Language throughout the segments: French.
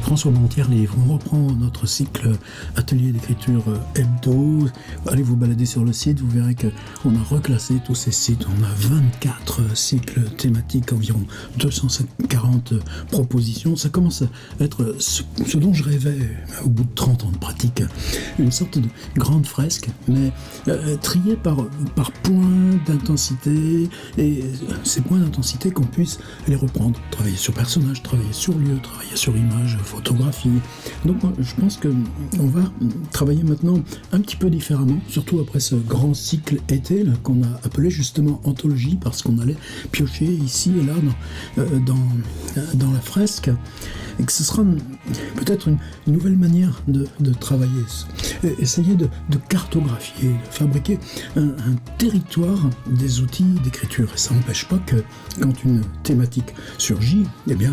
François Montier-Livre. On reprend notre cycle atelier d'écriture hebdo. Allez vous balader sur le site, vous verrez qu'on a reclassé tous ces sites. On a 24 cycles thématiques, environ 240 propositions. Ça commence à être ce dont je rêvais au bout de 30 ans de pratique. Une sorte de grande fresque, mais triée par points d'intensité, et ces points d'intensité qu'on puisse les reprendre. Travailler sur personnage, travailler sur lieu, travailler sur image, photographie. Donc je pense qu'on va travailler maintenant un petit peu différemment, surtout après ce grand cycle été là, qu'on a appelé justement anthologie, parce qu'on allait piocher ici et là dans la fresque, et que ce sera peut-être une nouvelle manière de travailler. Essayer de cartographier, de fabriquer un territoire des outils d'écriture. Et ça n'empêche pas que quand une thématique surgit, eh bien,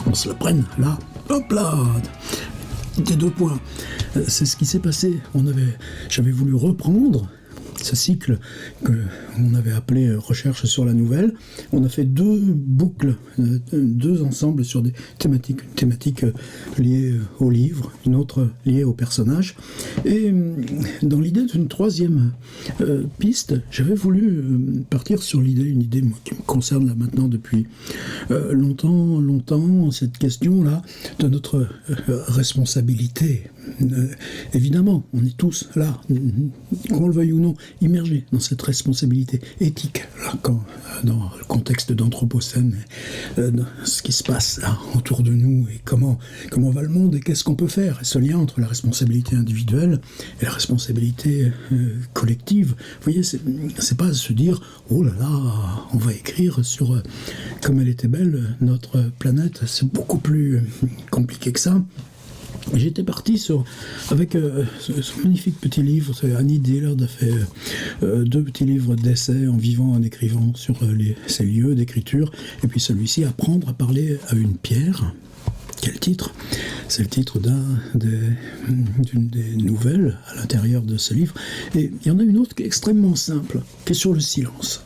on se la prenne là, hop là, des deux points. C'est ce qui s'est passé. J'avais voulu reprendre ce cycle qu'on avait appelé Recherche sur la nouvelle. On a fait deux boucles, deux ensembles sur des thématiques. Une thématique liée au livre, une autre liée au personnage. Et dans l'idée d'une troisième piste, j'avais voulu partir sur une idée moi, qui me concerne là maintenant depuis longtemps, cette question-là de notre responsabilité. Évidemment, on est tous là, qu'on le veuille ou non, immergés dans cette responsabilité éthique, là, dans le contexte d'Anthropocène, ce qui se passe là, autour de nous, et comment va le monde, et qu'est-ce qu'on peut faire, et ce lien entre la responsabilité individuelle et la responsabilité collective. Vous voyez, c'est pas se dire, oh là là, on va écrire sur comme elle était belle, notre planète. C'est beaucoup plus compliqué que ça. J'étais parti avec ce magnifique petit livre. Annie Dillard a fait deux petits livres d'essais en vivant, en écrivant sur ces lieux d'écriture. Et puis celui-ci, Apprendre à parler à une pierre. Quel titre ? C'est le titre d'une des nouvelles à l'intérieur de ce livre. Et il y en a une autre qui est extrêmement simple, qui est sur le silence.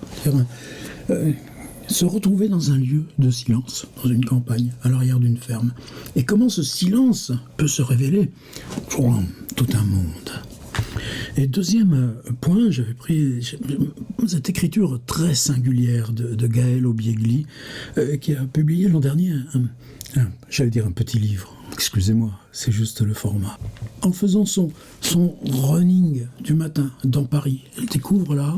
Se retrouver dans un lieu de silence, dans une campagne, à l'arrière d'une ferme. Et comment ce silence peut se révéler pour tout un monde. Et deuxième point, j'avais pris cette écriture très singulière de Gaël Obiegli, qui a publié l'an dernier j'allais dire un petit livre. Excusez-moi, c'est juste le format. En faisant son running du matin dans Paris, elle découvre là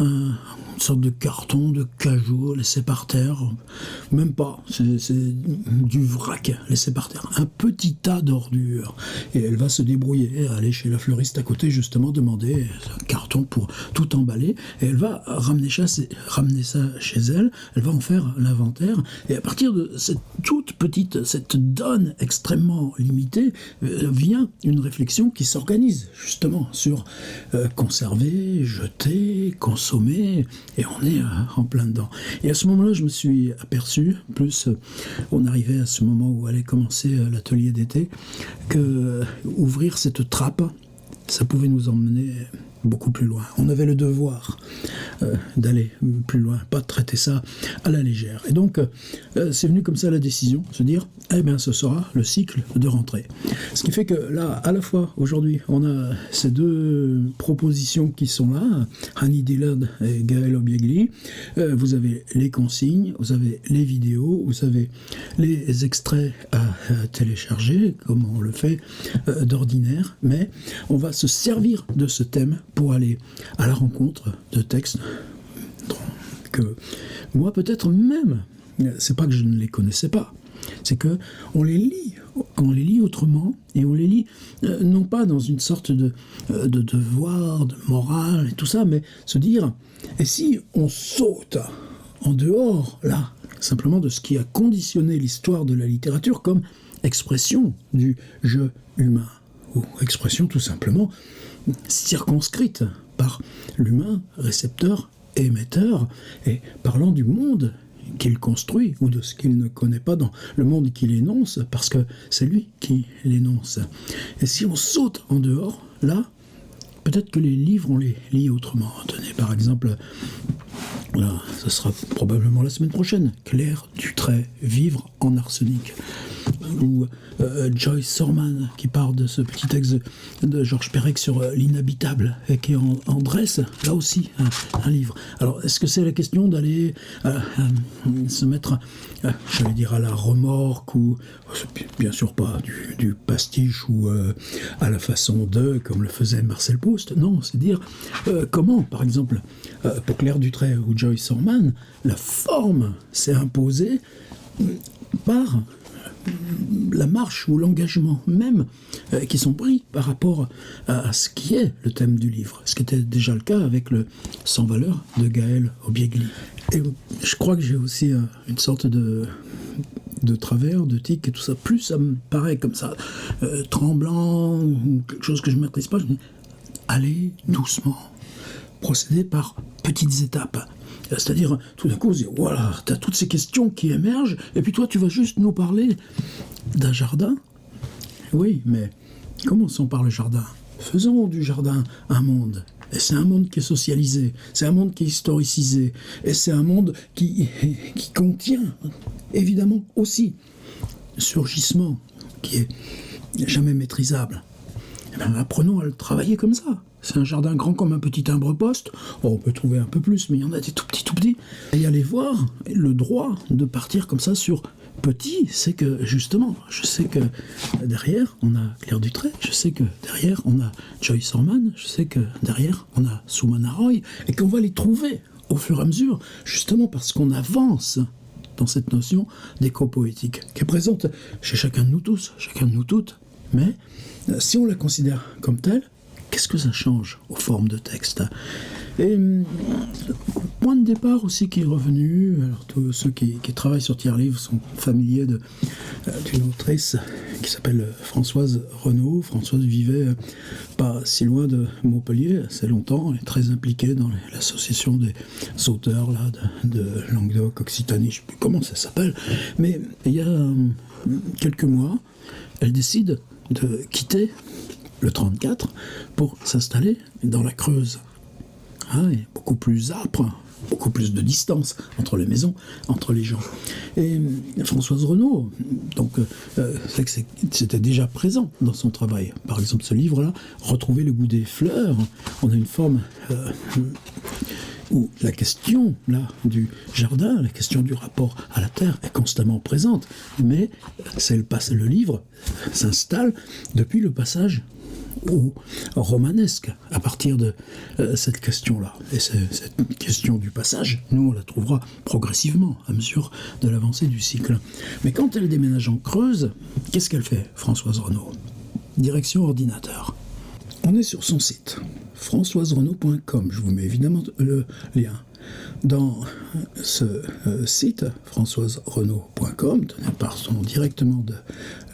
une sorte de carton, de cajou laissé par terre. Même pas, c'est du vrac laissé par terre. Un petit tas d'ordures. Et elle va se débrouiller, aller chez la fleuriste à côté, justement, demander un carton pour tout emballer. Et elle va ramener ça chez elle. Elle va en faire l'inventaire. Et à partir de cette toute petite, cette donne extrêmement limitée, vient une réflexion qui s'organise, justement, sur conserver, jeter, consommer. Et on est en plein dedans. Et à ce moment-là, je me suis aperçu, plus on arrivait à ce moment où allait commencer l'atelier d'été, que ouvrir cette trappe, ça pouvait nous emmener beaucoup plus loin. On avait le devoir d'aller plus loin, pas de traiter ça à la légère. Et donc, c'est venu comme ça la décision, se dire, eh bien, ce sera le cycle de rentrée. Ce qui fait que là, à la fois, aujourd'hui, on a ces deux propositions qui sont là, Annie Dillard et Gaël Obiegli. Vous avez les consignes, vous avez les vidéos, vous avez les extraits à télécharger, comme on le fait d'ordinaire, mais on va se servir de ce thème pour aller à la rencontre de textes que moi peut-être même, c'est pas que je ne les connaissais pas, c'est que on les lit autrement, et on les lit non pas dans une sorte de devoir, de morale et tout ça, mais se dire, et si on saute en dehors là, simplement de ce qui a conditionné l'histoire de la littérature comme expression du jeu humain, ou expression tout simplement circonscrite par l'humain, récepteur et émetteur, et parlant du monde qu'il construit, ou de ce qu'il ne connaît pas dans le monde qu'il énonce, parce que c'est lui qui l'énonce. Et si on saute en dehors, là, peut-être que les livres, on les lit autrement. Tenez, par exemple, là, ce sera probablement la semaine prochaine, Claire Dutray, Vivre en arsenic. ou Joyce Sorman qui parle de ce petit texte de Georges Perec sur l'inhabitable et qui en dresse là aussi un livre. Alors est-ce que c'est la question d'aller se mettre, j'allais dire, à la remorque ou bien sûr pas du pastiche ou à la façon de, comme le faisait Marcel Proust? Non, c'est dire comment, par exemple, pour Claire Dutray ou Joyce Sorman, la forme s'est imposée par la marche ou l'engagement même qui sont pris par rapport à ce qui est le thème du livre, ce qui était déjà le cas avec le Sans valeur de Gaël Obiegli. Et je crois que j'ai aussi une sorte de travers, de tic et tout ça. Plus ça me paraît comme ça, tremblant, ou quelque chose que je ne maîtrise pas, je me dis, allez doucement, procéder par petites étapes. C'est-à-dire, tout d'un coup, on se dit, voilà, tu as toutes ces questions qui émergent, et puis toi, tu vas juste nous parler d'un jardin. Oui, mais commençons par le jardin. Faisons du jardin un monde. Et c'est un monde qui est socialisé, c'est un monde qui est historicisé, et c'est un monde qui contient, évidemment, aussi surgissement qui est jamais maîtrisable. Eh bien, apprenons à le travailler comme ça. C'est un jardin grand comme un petit timbre-poste. Oh, on peut trouver un peu plus, mais il y en a des tout petits. Et aller voir le droit de partir comme ça sur petit, c'est que, justement, je sais que derrière, on a Claire Dutray, je sais que derrière, on a Joyce Sorman, je sais que derrière, on a Soumana Roy, et qu'on va les trouver au fur et à mesure, justement parce qu'on avance dans cette notion d'éco-poétique, qui est présente chez chacun de nous tous, chacun de nous toutes, mais si on la considère comme telle, qu'est-ce que ça change aux formes de texte? Et point de départ aussi qui est revenu, alors tous ceux qui travaillent sur Tiers Livre sont familiers d'une autrice qui s'appelle Françoise Renaud. Françoise vivait pas si loin de Montpellier, assez longtemps, et très impliquée dans l'association des auteurs là, de Languedoc, Occitanie, je ne sais plus comment ça s'appelle, mais il y a quelques mois, elle décide de quitter le 34 pour s'installer dans la Creuse. Et beaucoup plus âpre, beaucoup plus de distance entre les maisons, entre les gens. Et Françoise Renaud, donc, c'est que c'était déjà présent dans son travail. Par exemple, ce livre-là, Retrouver le goût des fleurs, on a une forme où la question là, du jardin, la question du rapport à la terre est constamment présente. Mais le livre s'installe depuis le passage au romanesque à partir de cette question-là. Et cette question du passage, nous, on la trouvera progressivement à mesure de l'avancée du cycle. Mais quand elle déménage en Creuse, qu'est-ce qu'elle fait, Françoise Renaud? Direction ordinateur. On est sur son site, françoiserenaud.com. Je vous mets évidemment le lien. Dans ce site, françoiserenaud.com, partons directement de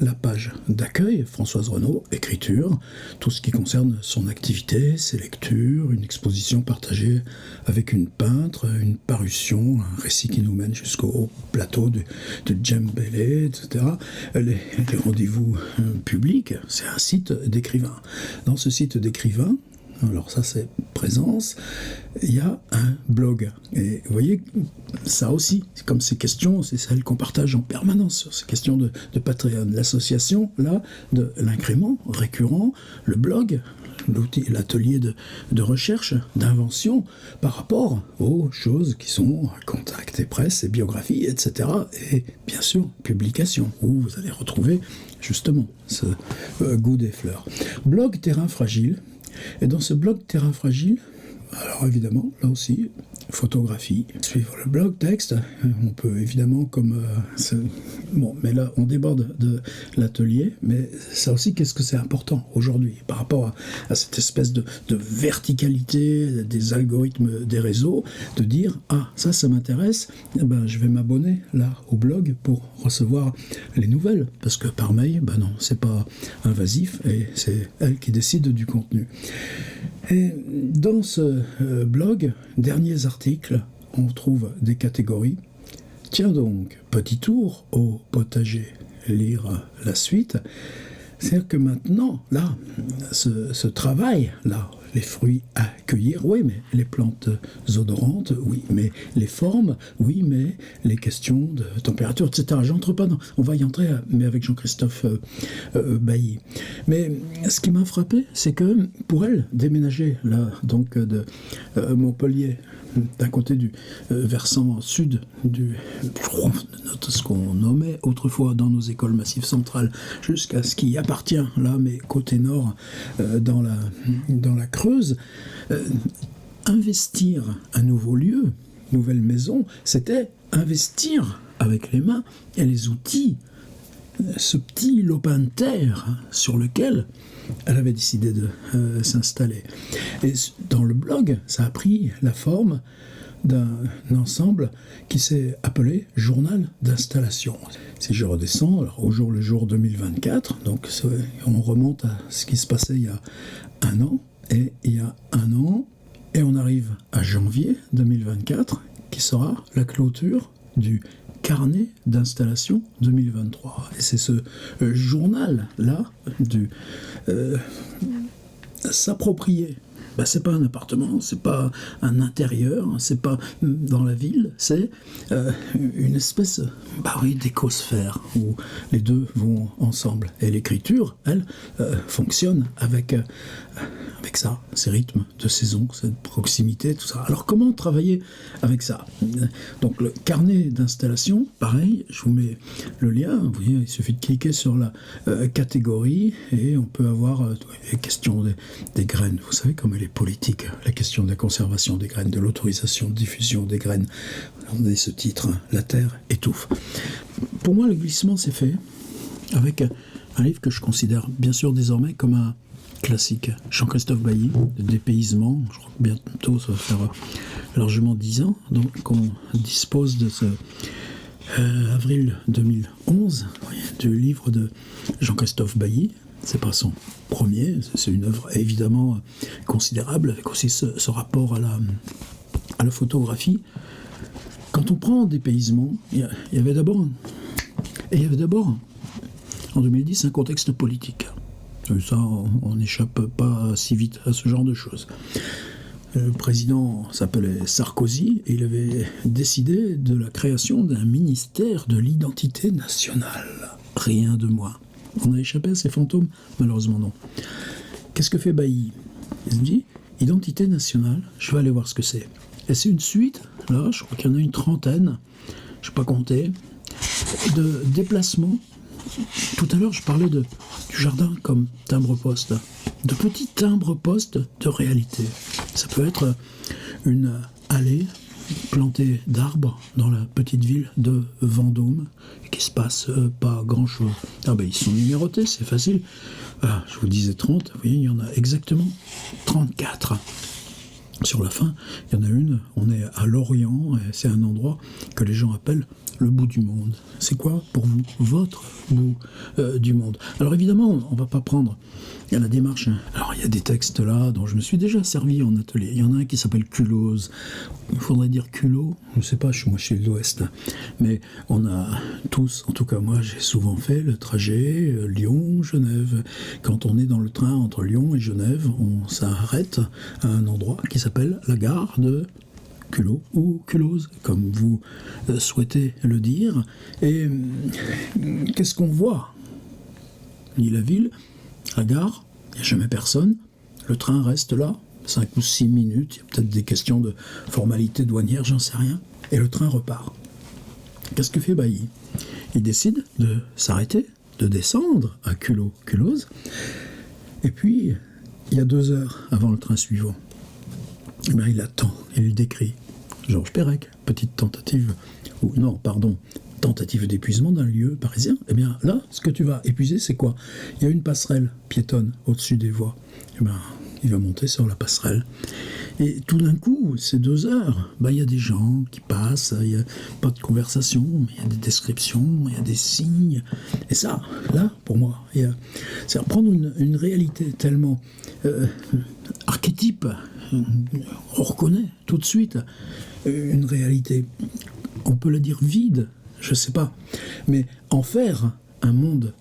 la page d'accueil, Françoise Renaud, écriture, tout ce qui concerne son activité, ses lectures, une exposition partagée avec une peintre, une parution, un récit qui nous mène jusqu'au plateau de Djembélé, etc. Les rendez-vous publics, c'est un site d'écrivain. Dans ce site d'écrivain, alors ça c'est présence, il y a un blog. Et vous voyez, ça aussi, comme ces questions, c'est celles qu'on partage en permanence sur ces questions de Patreon. L'association, là, de l'incrément récurrent, le blog, l'outil, l'atelier de recherche, d'invention, par rapport aux choses qui sont contact et presse et biographie, etc. Et bien sûr, publication, où vous allez retrouver justement ce goût des fleurs. Blog Terrain Fragile. Et dans ce blog Terrain Fragile, alors évidemment, là aussi, photographie, suivre le blog, texte, on peut évidemment comme... bon, mais là, on déborde de l'atelier, mais ça aussi, qu'est-ce que c'est important aujourd'hui par rapport à cette espèce de verticalité des algorithmes des réseaux, de dire, ah, ça m'intéresse, eh ben, je vais m'abonner là au blog pour recevoir les nouvelles, parce que par mail, ben non, c'est pas invasif, et c'est elle qui décide du contenu. Et dans ce blog, derniers articles, on trouve des catégories. Tiens donc, petit tour au potager, lire la suite. C'est-à-dire que maintenant, là, ce travail, là, les fruits à cueillir, oui, mais les plantes odorantes, oui, mais les formes, oui, mais les questions de température, etc. J'entre pas dans... On va y entrer, mais avec Jean-Christophe Bailly. Mais ce qui m'a frappé, c'est que pour elle, déménager là, donc de Montpellier, d'un côté du versant sud de ce qu'on nommait autrefois dans nos écoles massives centrales, jusqu'à ce qui appartient là, mais côté nord, dans la Creuse, investir un nouveau lieu, nouvelle maison, c'était investir avec les mains et les outils ce petit lopin de terre sur lequel elle avait décidé de s'installer. Et dans le blog, ça a pris la forme d'un ensemble qui s'est appelé Journal d'installation. Si je redescends, alors au jour le jour 2024, donc on remonte à ce qui se passait il y a un an, et il y a un an, et on arrive à janvier 2024, qui sera la clôture du carnet d'installation 2023. Et c'est ce journal-là s'approprier. Ben, c'est pas un appartement, c'est pas un intérieur, c'est pas dans la ville, c'est une espèce d'écosphère où les deux vont ensemble. Et l'écriture, elle, fonctionne avec ça, ces rythmes de saison, cette proximité, tout ça. Alors comment travailler avec ça? Donc le carnet d'installation, pareil, je vous mets le lien, vous voyez, il suffit de cliquer sur la catégorie et on peut avoir les questions des graines. Vous savez comme elle est politique, la question de la conservation des graines, de l'autorisation de diffusion des graines. On a ce titre, La Terre étouffe. Pour moi, le glissement s'est fait avec un livre que je considère bien sûr désormais comme un classique, Jean-Christophe Bailly, Dépaysement. Je crois que bientôt ça va faire largement 10 ans, donc on dispose de ce avril 2011 du livre de Jean-Christophe Bailly. C'est pas son premier, c'est une œuvre évidemment considérable, avec aussi ce rapport à la photographie. Quand on prend Dépaysement, il y avait d'abord en 2010 un contexte politique. Ça, on n'échappe pas si vite à ce genre de choses. Le président s'appelait Sarkozy et il avait décidé de la création d'un ministère de l'identité nationale. Rien de moins. On a échappé à ces fantômes? Malheureusement non. Qu'est-ce que fait Bailly? Il se dit, identité nationale, je vais aller voir ce que c'est. Et c'est une suite, là, je crois qu'il y en a une trentaine, je n'ai pas compté, de déplacements. Tout à l'heure, je parlais du jardin comme timbre-poste, de petits timbres-postes de réalité. Ça peut être une allée plantée d'arbres dans la petite ville de Vendôme, qui se passe pas grand-chose. Ah ben, ils sont numérotés, c'est facile. Ah, je vous disais 30, vous voyez, il y en a exactement 34. Sur la fin, il y en a une, on est à Lorient, et c'est un endroit que les gens appellent le bout du monde. C'est quoi pour vous votre bout du monde? Alors évidemment, on ne va pas prendre la démarche. Alors il y a des textes là dont je me suis déjà servi en atelier. Il y en a un qui s'appelle Culose. Il faudrait dire culot, je ne sais pas, moi je suis de l'Ouest. Mais on a tous, en tout cas moi j'ai souvent fait le trajet Lyon-Genève. Quand on est dans le train entre Lyon et Genève, on s'arrête à un endroit qui s'appelle la gare de Culot ou Culose, comme vous souhaitez le dire. Et qu'est-ce qu'on voit? Ni la ville, la gare, il n'y a jamais personne, le train reste là, 5 ou 6 minutes, il y a peut-être des questions de formalité douanière, j'en sais rien, et le train repart. Qu'est-ce que fait Bailly? Il décide de s'arrêter, de descendre à Culose, et puis, il y a 2 heures avant le train suivant, eh bien, il attend, il décrit. Georges Perec, petite tentative, tentative d'épuisement d'un lieu parisien. Eh bien, là, ce que tu vas épuiser, c'est quoi? Il y a une passerelle piétonne au-dessus des voies. Eh bien, il va monter sur la passerelle. Et tout d'un coup, ces 2 heures, il y a des gens qui passent, il n'y a pas de conversation, mais il y a des descriptions, il y a des signes. Et ça, là, pour moi, c'est reprendre une réalité tellement archétype. On reconnaît tout de suite une réalité, on peut la dire vide, je ne sais pas, mais en faire un monde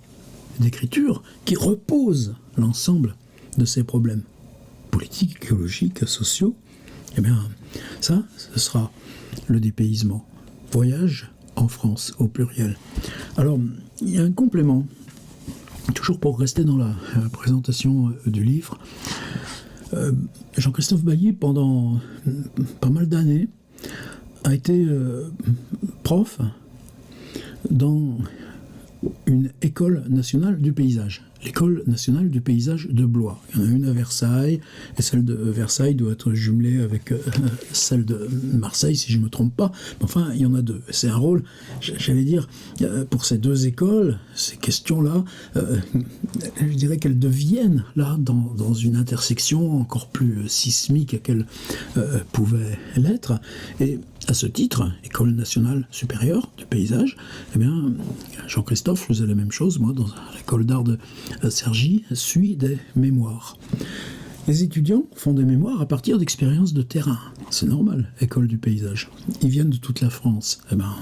d'écriture qui repose l'ensemble de ces problèmes. politiques, écologiques, sociaux, eh bien, ça, ce sera le dépaysement. Voyage en France, au pluriel. Alors, il y a un complément, toujours pour rester dans la présentation du livre. Jean-Christophe Bailly, pendant pas mal d'années, a été prof dans une école nationale du paysage. L'école nationale du paysage de Blois. Il y en a une à Versailles, et celle de Versailles doit être jumelée avec celle de Marseille, si je ne me trompe pas. Enfin, il y en a deux. C'est un rôle, j'allais dire, pour ces deux écoles, ces questions-là, je dirais qu'elles deviennent, là, dans une intersection encore plus sismique qu'elles pouvaient l'être. Et à ce titre, École nationale supérieure du paysage, eh bien, Jean-Christophe faisait la même chose, moi, dans l'école d'art de Cergy, suit des mémoires. Les étudiants font des mémoires à partir d'expériences de terrain. C'est normal, école du paysage. Ils viennent de toute la France. Eh ben,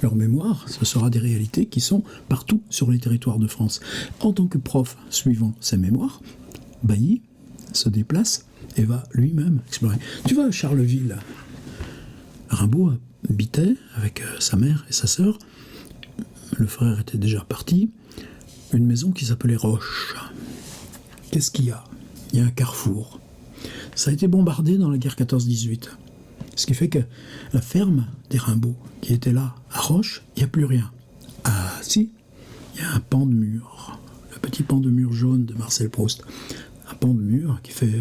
leurs mémoires, ce sera des réalités qui sont partout sur les territoires de France. En tant que prof, suivant ces mémoires, Bailly se déplace et va lui-même explorer. Tu vois, à Charleville, Rimbaud habitait avec sa mère et sa sœur. Le frère était déjà parti. Une maison qui s'appelait Roche. Qu'est-ce qu'il y a ? Il y a un carrefour. Ça a été bombardé dans la guerre 14-18. Ce qui fait que la ferme des Rimbaud, qui était là, à Roche, il n'y a plus rien. Ah si, il y a un pan de mur. Le petit pan de mur jaune de Marcel Proust. Un pan de mur qui fait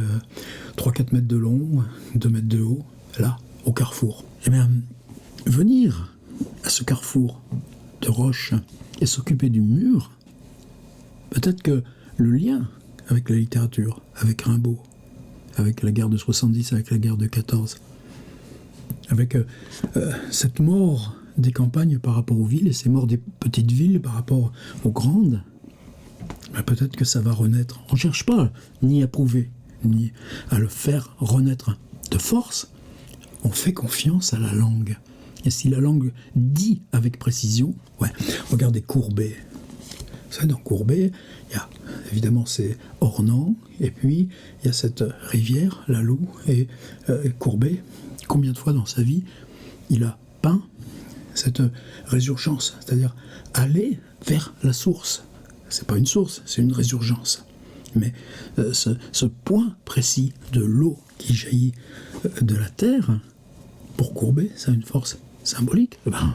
3-4 mètres de long, 2 mètres de haut, là, au carrefour. Eh bien, venir à ce carrefour de Roche et s'occuper du mur, peut-être que le lien avec la littérature, avec Rimbaud, avec la guerre de 70, avec la guerre de 14, avec cette mort des campagnes par rapport aux villes et ces morts des petites villes par rapport aux grandes, ben peut-être que ça va renaître. On ne cherche pas ni à prouver, ni à le faire renaître de force. On fait confiance à la langue. Et si la langue dit avec précision, ouais, regardez Courbet. Vous savez, dans Courbet, il y a évidemment c'est Ornans, et puis il y a cette rivière, la Loue, et Courbet, combien de fois dans sa vie il a peint cette résurgence, c'est-à-dire aller vers la source. C'est pas une source, c'est une résurgence. Mais ce point précis de l'eau qui jaillit de la terre, pour Courbet, ça a une force symbolique. Eh ben,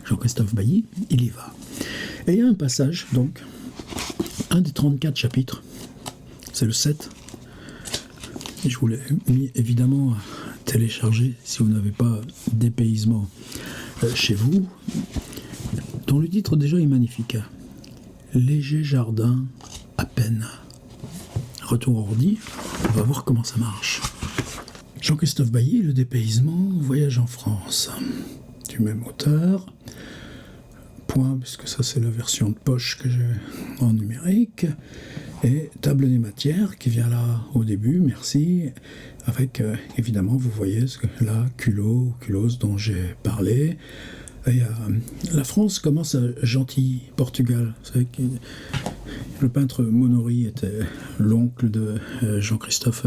Jean-Christophe Bailly, il y va. Et il y a un passage, donc, un des 34 chapitres, c'est le 7, et je vous l'ai mis évidemment à télécharger si vous n'avez pas dépaysement chez vous, dont le titre déjà est magnifique. Léger jardin, à peine. Retour ordi, on va voir comment ça marche. Jean-Christophe Bailly, Le dépaysement, voyage en France. Du même auteur. Point, puisque ça c'est la version de poche que j'ai en numérique. Et Table des matières qui vient là au début, merci. Avec évidemment, vous voyez là, culot, culose dont j'ai parlé. Et, la France commence à Gentilly, Portugal. Vous savez que le peintre Monori était l'oncle de Jean-Christophe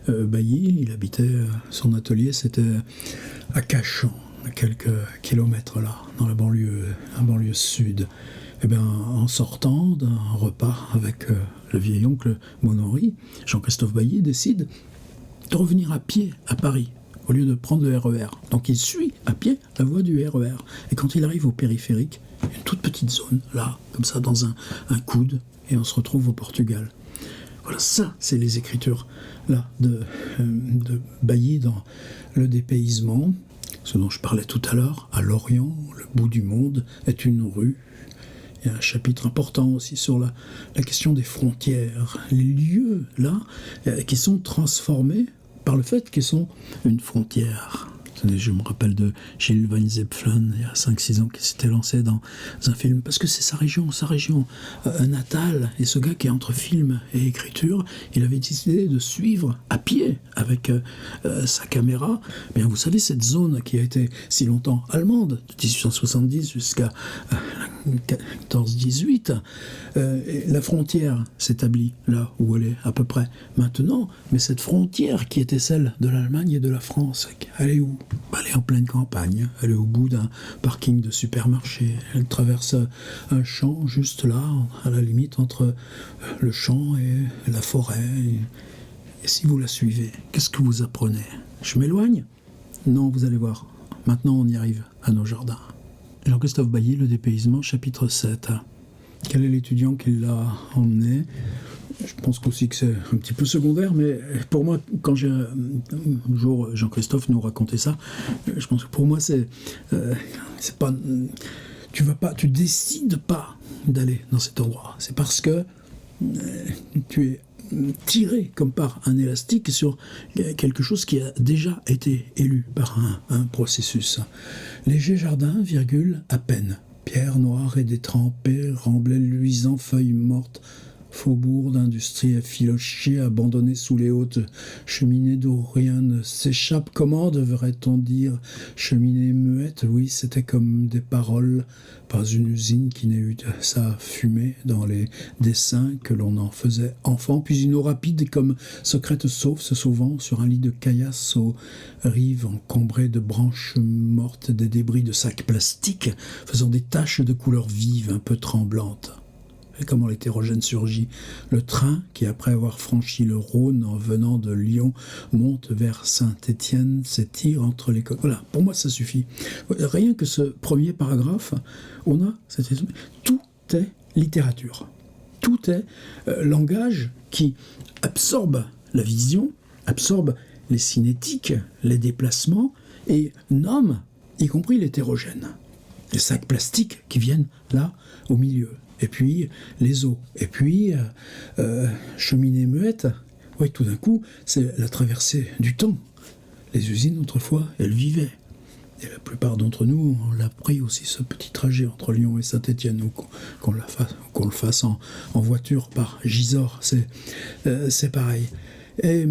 Bailly. Il habitait, son atelier, c'était à Cachan, à quelques kilomètres là, dans la banlieue sud. Et bien, en sortant d'un repas avec le vieil oncle Monori, Jean-Christophe Bailly décide de revenir à pied à Paris, au lieu de prendre le RER. Donc il suit à pied la voie du RER. Et quand il arrive au périphérique, il y a une toute petite zone, là, comme ça, dans un coude, et on se retrouve au Portugal. Voilà, ça, c'est les écritures, là, de Bailly dans Le dépaysement. Ce dont je parlais tout à l'heure, à Lorient, le bout du monde est une rue. Il y a un chapitre important aussi sur la question des frontières. Les lieux, là, qui sont transformés par le fait qu'ils sont une frontière. Je me rappelle de Gilles Van Zepflen, il y a 5-6 ans, qui s'était lancé dans un film, parce que c'est sa région natale, et ce gars qui est entre film et écriture, il avait décidé de suivre à pied, avec sa caméra. Eh bien, vous savez, cette zone qui a été si longtemps allemande, de 1870 jusqu'à 14-18, la frontière s'établit là où elle est à peu près maintenant, mais cette frontière qui était celle de l'Allemagne et de la France, elle est où? Elle est en pleine campagne, elle est au bout d'un parking de supermarché, elle traverse un champ juste là, à la limite entre le champ et la forêt. Et si vous la suivez, qu'est-ce que vous apprenez? Je m'éloigne? Non, vous allez voir. Maintenant, on y arrive à nos jardins. Jean-Christophe Bailly, Le dépaysement, chapitre 7. Quel est l'étudiant qui l'a emmené? Je pense aussi que c'est un petit peu secondaire, mais pour moi, quand un jour Jean-Christophe nous racontait ça, je pense que pour moi, c'est pas... Tu décides pas d'aller dans cet endroit. C'est parce que tu es tiré comme par un élastique sur quelque chose qui a déjà été élu par un processus. Léger jardin, virgule, à peine. Pierre noire et détrempée, remblais luisant, feuilles mortes, faubourg d'industrie effiloché, abandonné sous les hautes cheminées d'où rien ne s'échappe. Comment devrait-on dire? Cheminée muette, oui, c'était comme des paroles, pas une usine qui n'ait eu sa fumée dans les dessins que l'on en faisait enfant, puis une eau rapide comme secrète sauve se sauvant sur un lit de caillasse aux rives encombrées de branches mortes, des débris de sacs plastiques faisant des taches de couleur vive un peu tremblantes. Et comment l'hétérogène surgit. Le train, qui après avoir franchi le Rhône en venant de Lyon, monte vers Saint-Étienne, s'étire entre les côtes. Voilà, pour moi ça suffit. Rien que ce premier paragraphe, tout est littérature. Tout est langage qui absorbe la vision, absorbe les cinétiques, les déplacements, et nomme, y compris l'hétérogène. Les sacs plastiques qui viennent là, au milieu. Et puis les eaux, et puis cheminée muette. Oui, tout d'un coup, c'est la traversée du temps. Les usines, autrefois, elles vivaient. Et la plupart d'entre nous, on l'a pris aussi, ce petit trajet entre Lyon et Saint-Étienne, ou qu'on le fasse en voiture par Gisors, c'est pareil. Et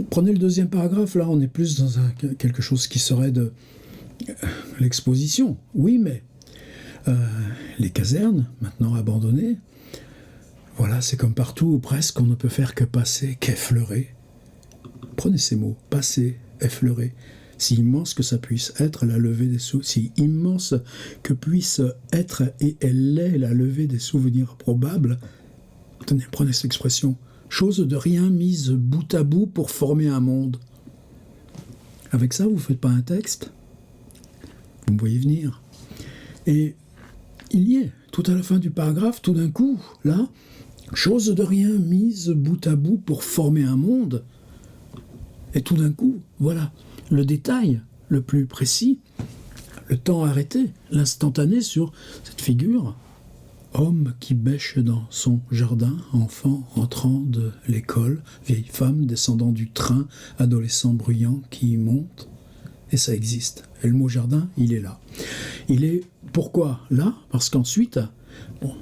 prenez le deuxième paragraphe, là, on est plus dans quelque chose qui serait de l'exposition. Oui, mais les casernes, maintenant abandonnées, voilà, c'est comme partout ou presque, on ne peut faire que passer, qu'effleurer. Prenez ces mots, passer, effleurer. Si immense que ça puisse être la levée des souvenirs, si immense que puisse être, et elle est, la levée des souvenirs probables, tenez, prenez cette expression, chose de rien mise bout à bout pour former un monde. Avec ça, vous ne faites pas un texte? Vous me voyez venir. Et il y est, tout à la fin du paragraphe, tout d'un coup, là, chose de rien mise bout à bout pour former un monde. Et tout d'un coup, voilà, le détail le plus précis, le temps arrêté, l'instantané sur cette figure. Homme qui bêche dans son jardin, enfant rentrant de l'école, vieille femme descendant du train, adolescent bruyant qui monte. Et ça existe. Et le mot jardin, il est là. Il est pourquoi là? Parce qu'ensuite,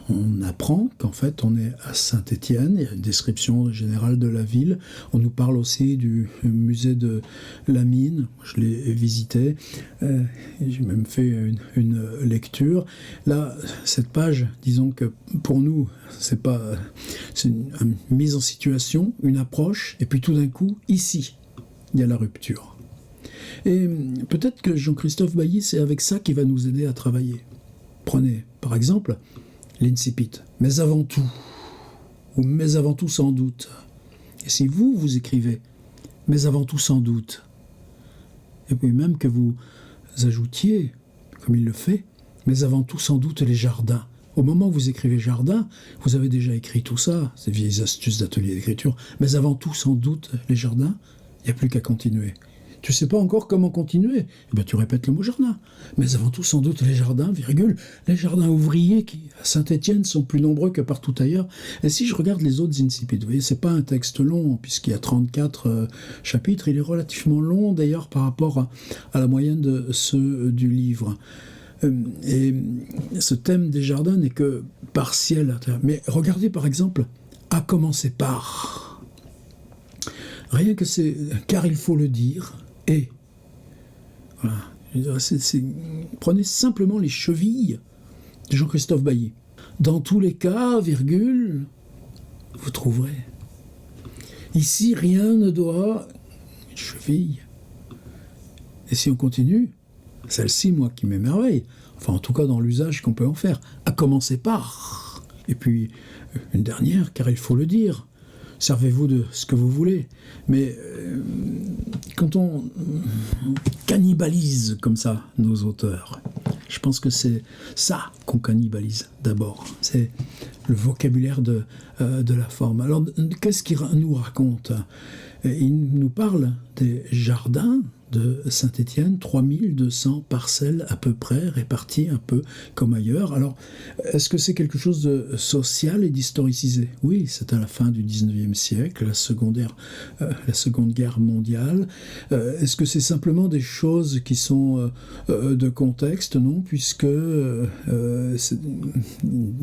on apprend qu'en fait, on est à Saint-Étienne, il y a une description générale de la ville. On nous parle aussi du musée de la mine. Je l'ai visité. J'ai même fait une lecture. Là, cette page, disons que pour nous, c'est une mise en situation, une approche, et puis tout d'un coup, ici, il y a la rupture. Et peut-être que Jean-Christophe Bailly, c'est avec ça qu'il va nous aider à travailler. Prenez, par exemple, l'incipit. Mais avant tout, ou mais avant tout sans doute. Et si vous écrivez, mais avant tout sans doute, et puis même que vous ajoutiez, comme il le fait, mais avant tout sans doute les jardins. Au moment où vous écrivez jardin, vous avez déjà écrit tout ça, ces vieilles astuces d'atelier d'écriture, mais avant tout sans doute les jardins, il n'y a plus qu'à continuer. Tu ne sais pas encore comment continuer? Eh bien, tu répètes le mot jardin. Mais avant tout, sans doute, les jardins, virgule, les jardins ouvriers qui, à Saint-Étienne, sont plus nombreux que partout ailleurs. Et si je regarde les autres incipits, vous voyez, c'est pas un texte long, puisqu'il y a 34 chapitres. Il est relativement long, d'ailleurs, par rapport à la moyenne de ceux du livre. Et ce thème des jardins n'est que partiel. Mais regardez, par exemple, à commencer par... Rien que c'est... Car il faut le dire, et... Voilà. Prenez simplement les chevilles de Jean-Christophe Bailly. Dans tous les cas, virgule, vous trouverez. Ici, rien ne doit... Cheville. Et si on continue, celle-ci, moi, qui m'émerveille, enfin, en tout cas, dans l'usage qu'on peut en faire, à commencer par... Et puis, une dernière, car il faut le dire, servez-vous de ce que vous voulez. Mais quand on cannibalise comme ça nos auteurs, je pense que c'est ça qu'on cannibalise d'abord. C'est le vocabulaire de la forme. Alors, qu'est-ce qu'il nous raconte ? Il nous parle des jardins de Saint-Étienne, 3200 parcelles à peu près, réparties un peu comme ailleurs. Alors, est-ce que c'est quelque chose de social et d'historicisé ? Oui, c'est à la fin du 19e siècle, la Seconde Guerre mondiale. Est-ce que c'est simplement des choses qui sont de contexte ? Non, puisque il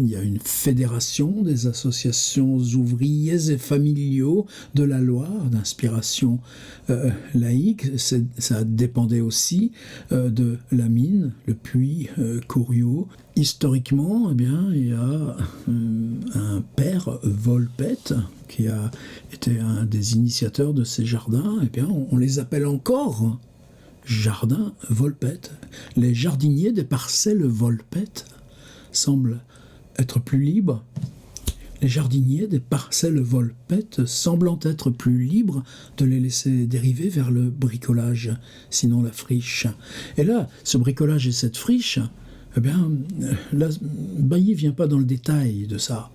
y a une fédération des associations ouvriers et familiaux de la Loire, d'inspiration laïque. Ça dépendait aussi de la mine, le puits Couriot. Historiquement, eh bien, il y a un père Volpette qui a été un des initiateurs de ces jardins. Eh bien, on les appelle encore jardins Volpette. Les jardiniers des parcelles Volpette semblent être plus libres. Les jardiniers des parcelles Volpette semblant être plus libres de les laisser dériver vers le bricolage, sinon la friche. Et là, ce bricolage et cette friche, eh bien, là, Bailly vient pas dans le détail de ça.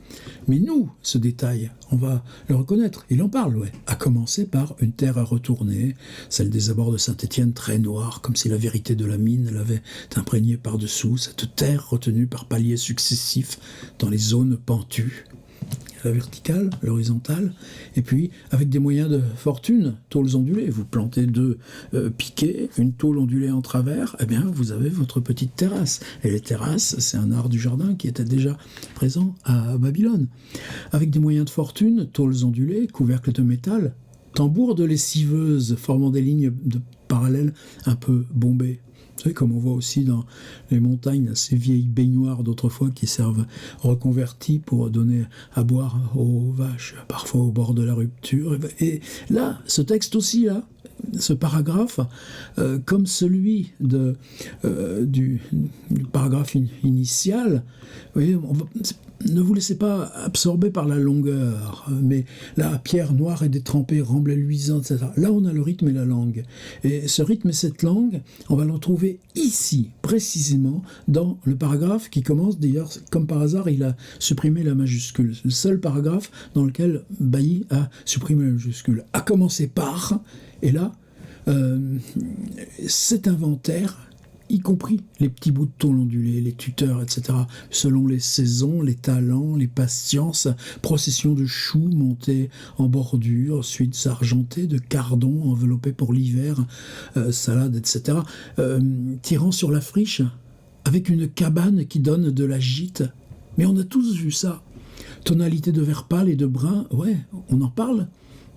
Mais nous, ce détail, on va le reconnaître. Il en parle, ouais. À commencer par une terre à retourner, celle des abords de Saint-Étienne, très noire, comme si la vérité de la mine l'avait imprégnée par-dessous, cette terre retenue par paliers successifs dans les zones pentues. La verticale, l'horizontale, et puis avec des moyens de fortune, tôles ondulées. Vous plantez 2 piquets, une tôle ondulée en travers, eh bien vous avez votre petite terrasse. Et les terrasses, c'est un art du jardin qui était déjà présent à Babylone. Avec des moyens de fortune, tôles ondulées, couvercles de métal, tambours de lessiveuse formant des lignes de parallèles un peu bombées. Vous savez, comme on voit aussi dans les montagnes, ces vieilles baignoires d'autrefois qui servent reconverties pour donner à boire aux vaches, parfois au bord de la rupture. Et là, ce texte aussi, là, ce paragraphe, comme celui du paragraphe initial, vous voyez, ne vous laissez pas absorber par la longueur, mais la pierre noire et détrempée, remblai luisante, etc. Là, on a le rythme et la langue. Et ce rythme et cette langue, on va le retrouver ici, précisément, dans le paragraphe qui commence, d'ailleurs, comme par hasard, il a supprimé la majuscule. C'est le seul paragraphe dans lequel Bailly a supprimé la majuscule. A commencé par, et là, cet inventaire, y compris les petits bouts de tôle ondulée, les tuteurs, etc., selon les saisons, les talents, les patiences, procession de choux montés en bordure, suites argentées de cardons enveloppés pour l'hiver, salade, etc., tirant sur la friche, avec une cabane qui donne de la gîte. Mais on a tous vu ça. Tonalité de vert pâle et de brun, ouais, on en parle,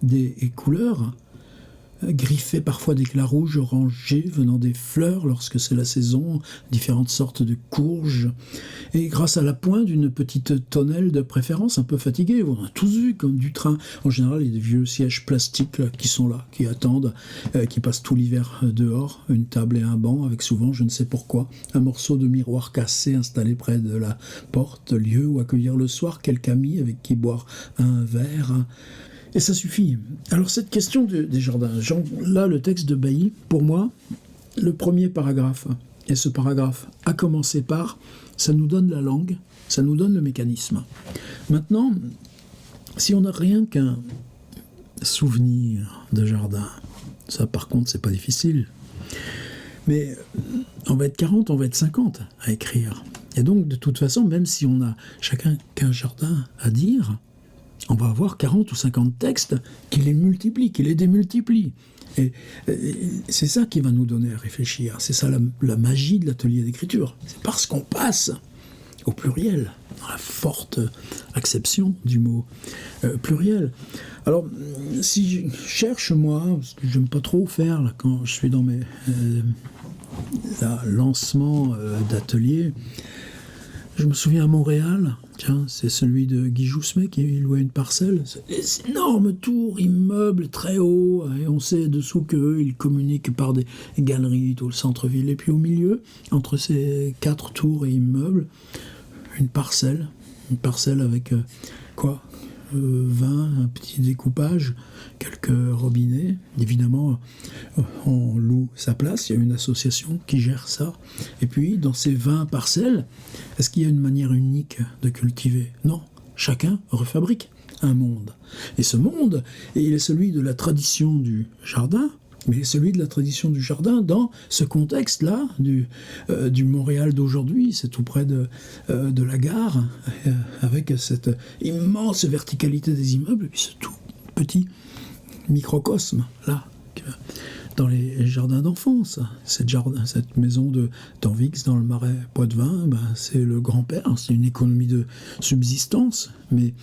des couleurs, griffé parfois d'éclats rouges orangés venant des fleurs lorsque c'est la saison, différentes sortes de courges, et grâce à la pointe d'une petite tonnelle de préférence un peu fatiguée, on a tous vu comme du train. En général, il y a des vieux sièges plastiques là, qui sont là, qui attendent, qui passent tout l'hiver dehors, une table et un banc avec souvent, je ne sais pourquoi, un morceau de miroir cassé installé près de la porte, lieu où accueillir le soir quelques amis avec qui boire un verre. Et ça suffit. Alors cette question des jardins, là le texte de Bailly, pour moi, le premier paragraphe, et ce paragraphe a commencé par, ça nous donne la langue, ça nous donne le mécanisme. Maintenant, si on n'a rien qu'un souvenir de jardin, ça par contre c'est pas difficile, mais on va être 40, on va être 50 à écrire. Et donc de toute façon, même si on a chacun qu'un jardin à dire, on va avoir 40 ou 50 textes qui les multiplient, qui les démultiplient. Et c'est ça qui va nous donner à réfléchir. C'est ça la magie de l'atelier d'écriture. C'est parce qu'on passe au pluriel, dans la forte acception du mot pluriel. Alors, si je cherche, moi, parce que je n'aime pas trop faire là, quand je suis dans mes lancements d'ateliers, je me souviens à Montréal, tiens, c'est celui de Guy Jousmet qui louait une parcelle. C'est des énormes tours, immeubles très hauts, et on sait dessous qu'ils communiquent par des galeries, tout le centre-ville. Et puis au milieu, entre ces 4 tours et immeubles, une parcelle avec 20, un petit découpage, quelques robinets. Évidemment, on loue sa place, il y a une association qui gère ça. Et puis, dans ces 20 parcelles, est-ce qu'il y a une manière unique de cultiver? Non, chacun refabrique un monde. Et ce monde, il est celui de la tradition du jardin, mais celui de la tradition du jardin dans ce contexte-là du Montréal d'aujourd'hui. C'est tout près de la gare, avec cette immense verticalité des immeubles, et puis ce tout petit microcosme, là, dans les jardins d'enfance. Cette maison d'Anvix dans le Marais Poitevin, c'est le grand-père, c'est une économie de subsistance, mais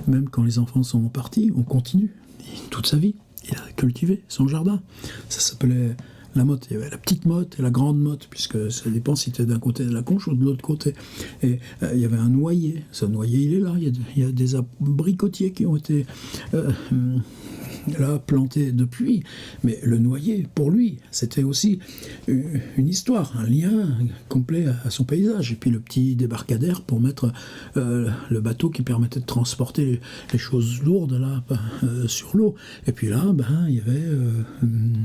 même quand les enfants sont partis, on continue, toute sa vie. Il a cultivé son jardin. Ça s'appelait la motte. Il y avait la petite motte et la grande motte, puisque ça dépend si tu es d'un côté de la conche ou de l'autre côté. Et il y avait un noyer. Ce noyer, il est là. Il y a des abricotiers qui ont été là plantés depuis. Mais le noyer, pour lui, c'était aussi une histoire, un lien complet à son paysage. Et puis le petit débarcadère pour mettre le bateau qui permettait de transporter les choses lourdes là sur l'eau. Et puis là, il y avait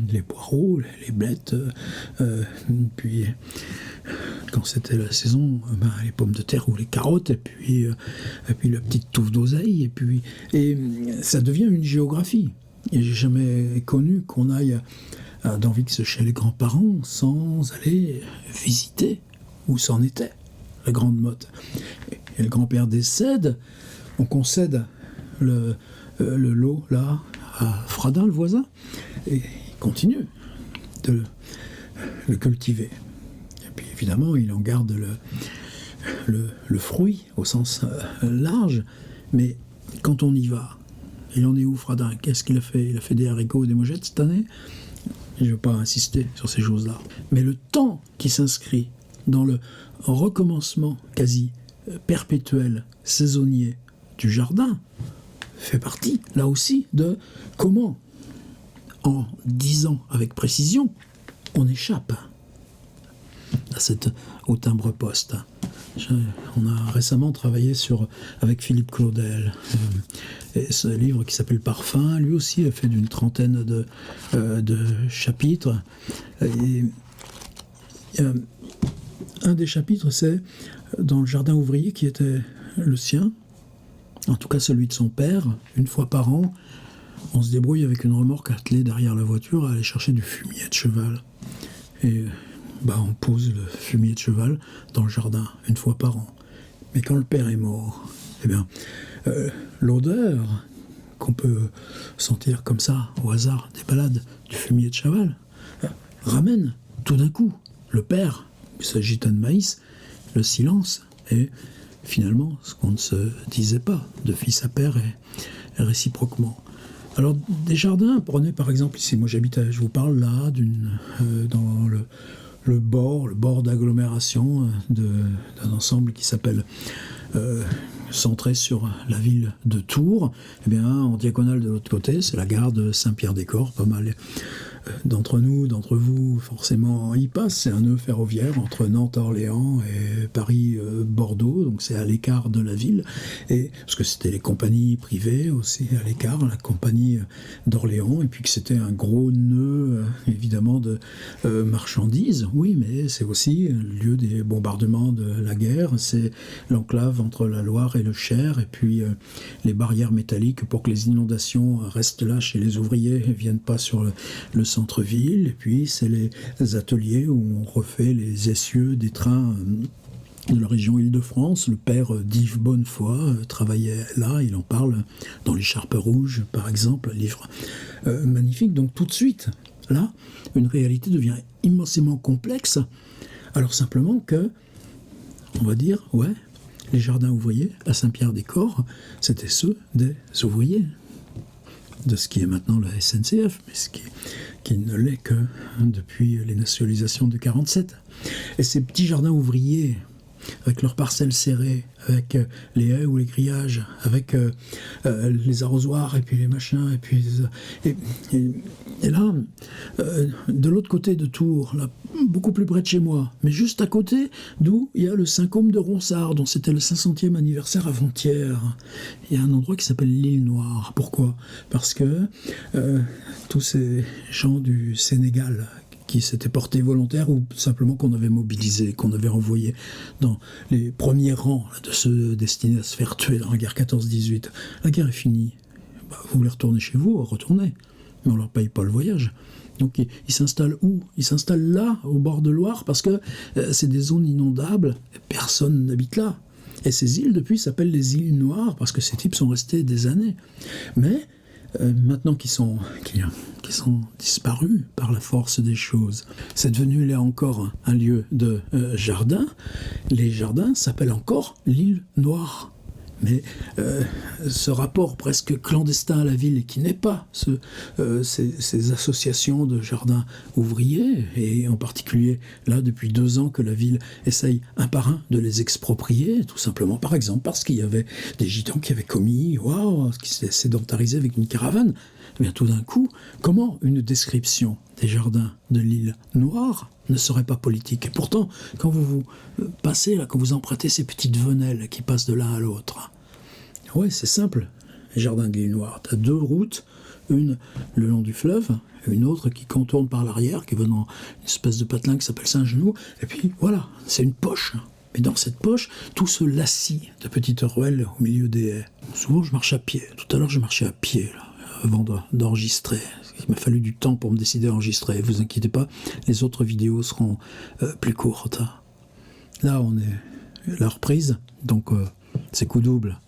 les poireaux, les blettes, puis quand c'était la saison, les pommes de terre ou les carottes, et puis la petite touffe d'oseille, et ça devient une géographie. Et j'ai jamais connu qu'on aille dans Vix chez les grands-parents sans aller visiter où c'en était, la grande motte. Et le grand-père décède, on concède le lot là à Fradin, le voisin, et il continue de le cultiver. Et puis évidemment, il en garde le fruit au sens large, mais quand on y va, il en est où, Fradin? Qu'est-ce qu'il a fait? Il a fait des haricots, des mogettes cette année? Je ne vais pas insister sur ces choses-là. Mais le temps qui s'inscrit dans le recommencement quasi perpétuel, saisonnier du jardin, fait partie, là aussi, de comment, en 10 ans avec précision, on échappe à au timbre-poste. On a récemment travaillé avec Philippe Claudel, et ce livre qui s'appelle Parfum, lui aussi est fait d'une trentaine de chapitres. Et, un des chapitres, c'est dans le jardin ouvrier qui était le sien, en tout cas celui de son père. Une fois par an, on se débrouille avec une remorque attelée derrière la voiture à aller chercher du fumier de cheval. Et on pose le fumier de cheval dans le jardin une fois par an. Mais quand le père est mort, l'odeur qu'on peut sentir comme ça, au hasard, des balades du fumier de cheval, ramène tout d'un coup le père, il s'agit de maïs, le silence, et finalement ce qu'on ne se disait pas de fils à père et réciproquement. Alors des jardins, prenez par exemple ici, moi j'habite, je vous parle là, dans le bord d'agglomération d'un ensemble qui s'appelle centré sur la ville de Tours. En diagonale de l'autre côté, c'est la gare de Saint-Pierre-des-Corps. Pas mal d'entre nous, d'entre vous, forcément, y passent. C'est un nœud ferroviaire entre Nantes-Orléans et Paris-Bordeaux, donc c'est à l'écart de la ville. Et parce que c'était les compagnies privées aussi à l'écart, la compagnie d'Orléans, et puis que c'était un gros nœud, évidemment, de marchandises. Oui, mais c'est aussi le lieu des bombardements de la guerre. C'est l'enclave entre la Loire et le Cher, et puis les barrières métalliques pour que les inondations restent là chez les ouvriers et ne viennent pas sur le centre-ville. Et puis c'est les ateliers où on refait les essieux des trains de la région Île-de-France. Le père d'Yves Bonnefoy travaillait là, il en parle dans l'Écharpe rouge par exemple, un livre magnifique. Donc tout de suite, là, une réalité devient immensément complexe, alors simplement que on va dire, les jardins ouvriers à Saint-Pierre-des-Corps, c'était ceux des ouvriers de ce qui est maintenant la SNCF, mais qui ne l'est que depuis les nationalisations de 1947. Et ces petits jardins ouvriers, avec leurs parcelles serrées, avec les haies ou les grillages, avec les arrosoirs, et puis les machins, et puis... Et là, de l'autre côté de Tours, là, beaucoup plus près de chez moi, mais juste à côté, d'où il y a le Saint-Côme de Ronsard, dont c'était le 500e anniversaire avant-hier. Il y a un endroit qui s'appelle l'île Noire. Pourquoi ? Parce que tous ces gens du Sénégal qui s'étaient portés volontaires ou simplement qu'on avait mobilisés, qu'on avait envoyés dans les premiers rangs de ceux destinés à se faire tuer dans la guerre 14-18. La guerre est finie. Vous voulez retourner chez vous, retournez. Mais on ne leur paye pas le voyage. Donc ils s'installent où ? Ils s'installent là, au bord de Loire, parce que c'est des zones inondables, personne n'habite là. Et ces îles, depuis, s'appellent les îles Noires, parce que ces types sont restés des années. Mais maintenant qu'ils sont disparus par la force des choses, c'est devenu là encore un lieu de jardin. Les jardins s'appellent encore l'île Noire. Mais ce rapport presque clandestin à la ville, qui n'est pas ces associations de jardins ouvriers, et en particulier là depuis 2 ans que la ville essaye un par un de les exproprier, tout simplement par exemple parce qu'il y avait des gitans qui avaient commis, qui s'étaient sédentarisés avec une caravane. Et bien tout d'un coup, comment une description des jardins de l'île Noire ne serait pas politique ? Et pourtant, quand vous passez là, quand vous empruntez ces petites venelles qui passent de l'un à l'autre, ouais, c'est simple, les jardins de l'île Noire. Tu as 2 routes, une le long du fleuve, une autre qui contourne par l'arrière, qui va dans une espèce de patelin qui s'appelle Saint-Genou, et puis voilà, c'est une poche. Et dans cette poche, tout ce lacis de petites ruelles au milieu des haies. Souvent, je marche à pied. Tout à l'heure, je marchais à pied, là, avant d'enregistrer. Il m'a fallu du temps pour me décider à enregistrer. Vous inquiétez pas, les autres vidéos seront plus courtes. Là, on est la reprise, donc c'est coup double.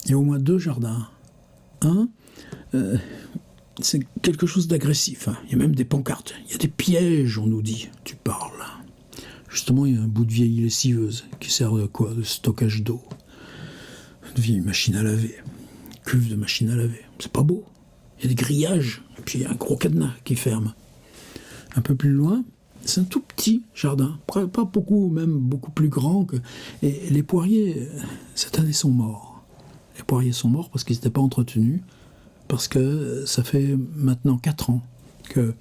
Il y a au moins 2 jardins. Un, c'est quelque chose d'agressif. Il y a même des pancartes. Il y a des pièges, on nous dit. Tu parles. Justement, il y a un bout de vieille lessiveuse qui sert de quoi ? De stockage d'eau. Une vieille machine à laver. Une cuve de machine à laver. C'est pas beau. Il y a des grillages. Et puis il y a un gros cadenas qui ferme. Un peu plus loin, c'est un tout petit jardin. Pas beaucoup, même beaucoup plus grand que... Et les poiriers, cette année, sont morts. Les poiriers sont morts parce qu'ils n'étaient pas entretenus. Parce que ça fait maintenant 4 ans que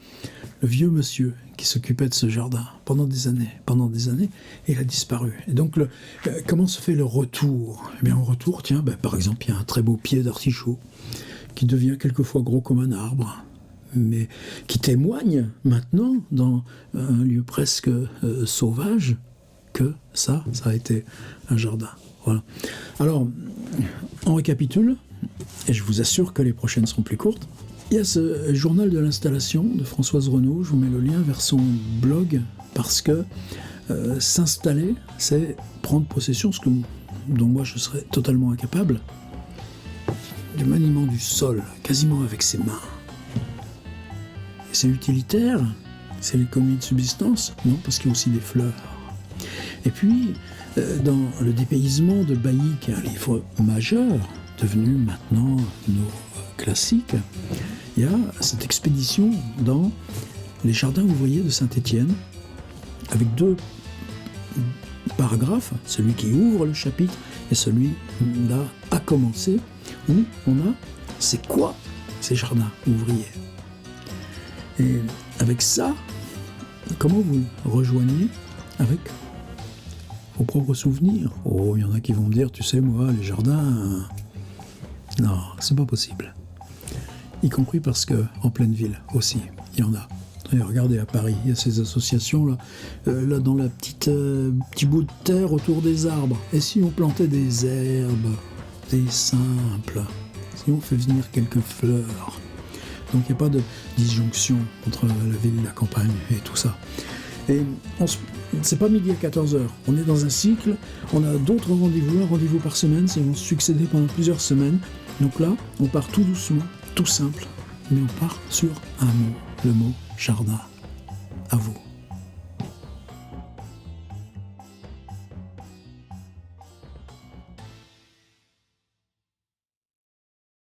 le vieux monsieur qui s'occupait de ce jardin pendant des années, il a disparu. Et donc, comment se fait le retour ? Eh bien, au retour, par exemple, il y a un très beau pied d'artichaut qui devient quelquefois gros comme un arbre, mais qui témoigne maintenant, dans un lieu presque sauvage, que ça a été un jardin. Voilà. Alors, on récapitule, et je vous assure que les prochaines seront plus courtes. Il y a ce journal de l'installation de Françoise Renaud, je vous mets le lien vers son blog, parce que s'installer, c'est prendre possession, dont moi je serais totalement incapable, du maniement du sol, quasiment avec ses mains. Et c'est utilitaire, c'est l'économie de subsistance, non, parce qu'il y a aussi des fleurs. Et puis, dans le dépaysement de Bailly, qui est un livre majeur, devenu maintenant nos classiques, il y a cette expédition dans les jardins ouvriers de Saint-Étienne, avec 2 paragraphes, celui qui ouvre le chapitre et celui-là à commencer, où on a c'est quoi ces jardins ouvriers. Et avec ça, comment vous rejoignez avec vos propres souvenirs ? Oh, il y en a qui vont me dire, tu sais, moi, les jardins... Non, c'est pas possible. Y compris parce que en pleine ville aussi, il y en a. Et regardez à Paris, il y a ces associations là dans la petit bout de terre autour des arbres. Et si on plantait des herbes, des simples, si on fait venir quelques fleurs. Donc il n'y a pas de disjonction entre la ville et la campagne et tout ça. Et c'est pas midi à 14h, on est dans un cycle, on a d'autres rendez-vous, un rendez-vous par semaine, ça va se succéder pendant plusieurs semaines. Donc là, on part tout doucement, tout simple, mais on part sur un mot, le mot jardin. À vous.